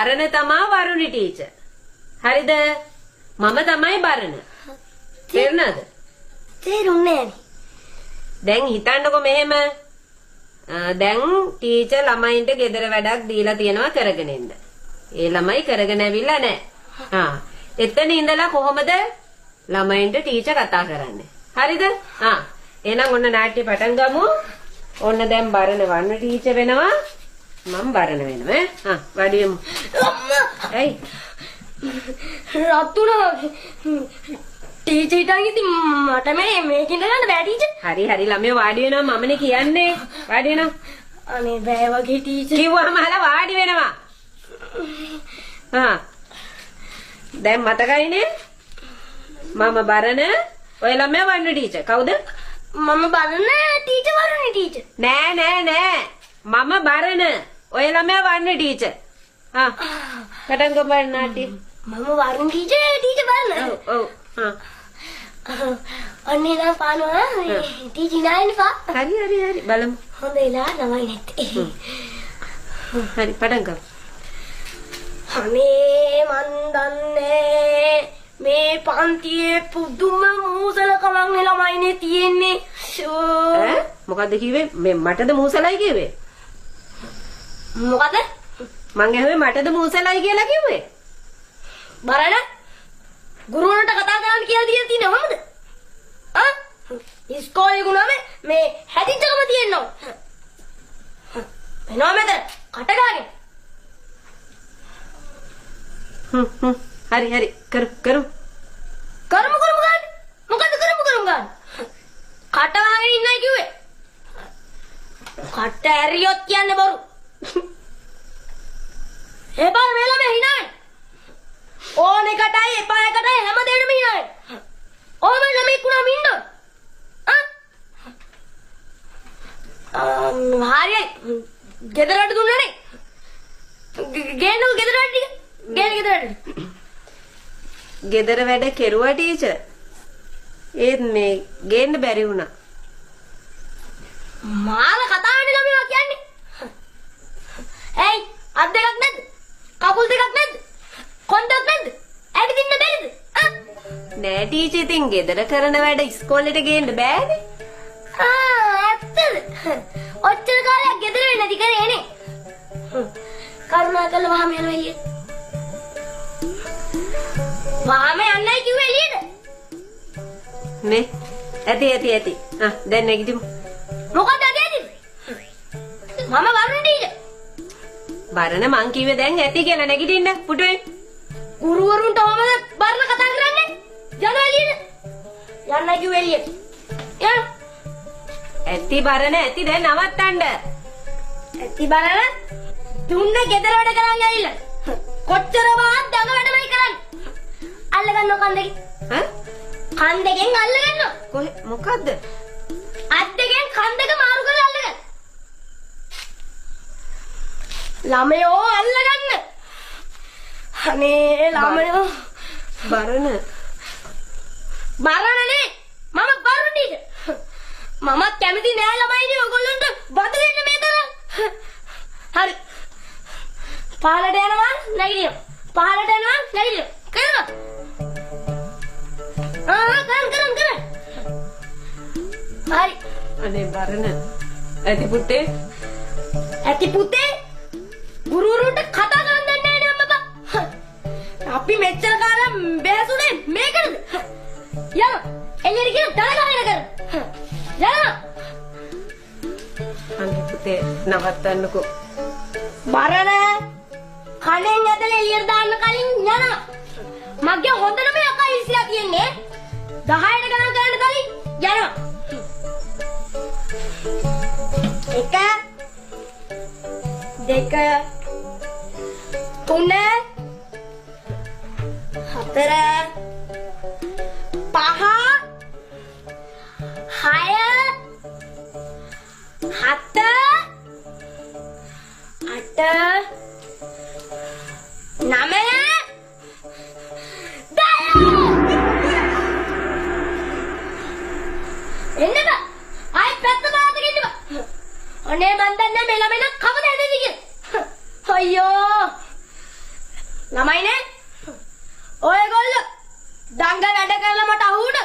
අරණ තමා වරුණි ටීචර්. හරිද? මම තමයි බරණ. තේරුණාද? තේරුන්නේ නැහැ. දැන් හිතන්නකෝ මෙහෙම. දැන් ටීචර් ළමයින්ට ගෙදර වැඩක් දීලා තියෙනවා කරගෙන ඉන්න. ඒ ළමයි කරගෙන ඇවිල්ලා නැහැ. එතන ඉඳලා කොහොමද ළමයින්ට ටීචර් කතා කරන්නේ? හරිද? එහෙනම් ඔන්න නාට්‍ය පටන් ගමු. ඔන්න දැන් බරණ වන්න ටීචර් වෙනවා. මම බරණ වෙනවා. වැඩි වෙමු. ඇයි? රතුණා ටීචර් ඉතින් මට මේක ඉඳලා බෑ ටීචර්. හරි ළමයෝ වාඩි වෙනවා මමනේ කියන්නේ. වාඩි වෙනවා. අනේ බෑ වගේ ටීචර්. කිව්වම අහලා වාඩි වෙනවා. දැන් මතකයිනේ? මම බරණ ඔය ළමයා වන්න ටීචර්. කවුද? මම බරණ ටීචර් වරුණි ටීචර්. නෑ. මම බරණ ඔය ළමයා වන්න ටීචර්. පටන් ගමු නාට්‍ය. මම වරුණ ටීචර් බරණ. ඔව්. අනේ නම් පානවා ටීචර් නෑනේ පා. හරි බලමු. හොඳ වෙලා ළමයි නැත්තේ. හරි පටන් ගමු. අනේ මන් දන්නේ මේ පන්තියේ පුදුම මූසලකමක් ළමයිනේ තියෙන්නේ. මොකද්ද කිව්වේ? මේ මටද මූසලයි කිව්වේ? මොකද? මං ඇහුවේ මටද මූසලයි කියලා කිව්වේ? බරණ ගුරුවරට කතා කරන්න කියලා තියෙන්නේ මොකද? ඉස්කෝලේ ගුණම මේ හැදිච්චකම තියෙනවා. එනවා මෙතන කට ගාගෙන. හරි කරු ගන්න. මොකද කරමු ගන්න? කට වහගෙන ඉන්නයි කිව්වේ. කට ඇරියොත් කියන්නේ බොරු. එපා මෙලම හිනායි. ඕනේ කටයි එපා එකටයි හැමදේටම හිනායි. ඕම ළමෙක් වුණාම ඉන්න. හරියි. ගෙදරට දුන්නනේ. ගේන්නකො ගෙදරට ටික. ගෙදරට. ගෙදර වැඩ කෙරුවා ටීචර්. ඒත් මේ ගේන්න බැරි වුණා. මාල කතාවනේ ළමයා කියන්නේ. ඇයි අත් දෙකක් නැද්ද? කකුල් දෙකක් නැද්ද? කොන්දක් නැද්ද? ඇවිදින්න බැරිද? නෑ ටීචර් ඉතින් ගෙදර කරන වැඩ ඉස්කෝලේට ගේන්න බෑනේ. ඇත්තද? ඔච්චර කාලයක් ගෙදර වෙන්නේ නැති කරේනේ. කරුණාකරලා වහම යනවා එළියට. වහම යන්නයි කිව්වේ එළියට. නේ ඇති. දැන් නැගිටිමු. මොකද ඇති? මම වරුණ ටීචර්. බරණ මං කිව්වේ දැන් ඇති කියලා නැගිටින්න පුටුවෙන්. ගුරුවරුන්ට ඔහමද බරණ කතා කරන්නේ? යනවා එළියට. යන්නයි කිව්වේ එළියට. යන්න. ඇති බරණ ඇති දැන් නවත්තන්න. ඇති බරණ තුන්න ගෙදර වැඩ කරන් ඇවිල්ලා. කොච්චර වාත් දඟ වැඩමයි කරන්නේ. අල්ල ගන්නව කන් දෙකෙන්. කන් දෙකෙන් අල්ල ගන්නවා. කොහෙ මොකද්ද? අත් දෙකෙන් කන් දෙක මාරු කරලා අල්ල ගන්න. ළමයෝ අල්ල ගන්න. අනේ ළමයෝ බරණ බරණනේ මම බරුණ ටීචර්. මමත් කැමති නෑ ළමයිනේ ඔයගොල්ලන්ට බද දෙන්න මේ තරම්. හරි. පහලට යනවා නැගිටිනවා. පහලට යනවා නැගිටිනවා. කරනවා. කරන්න. හරි. අනේ බරණ ඇති පුතේ ගුරුවරුන්ට කතා කරන්න දෙන්නේ නෑ අම්මපා. අපි මෙච්චර කාලම් බැසුනේ මේකද? යන්න. එළියට ගිහින් දල ගහගෙන කර. යන්න. අනේ පුතේ නවත්තන්නකෝ. බරණ කණෙන් ඇදලා එළියට දාන්න කලින් යන්න. මගේ හොඳටම යකා ඉස්සලා තියෙන්නේ 10ට ගණන් කරන්න කලින් යනවා. 1 2 3 4 5 6 7 8 9 එන්නද? ආයි පැත්ත බලන්න ගෙන්න බා. අනේ මන් දන්නේ මේ ළමෙන් කවද හැදෙන්නේ කියලා. අයියෝ. ළමයිනේ ඔයගොල්ලෝ දඟ වැඩ කරලා මට අහුවුණා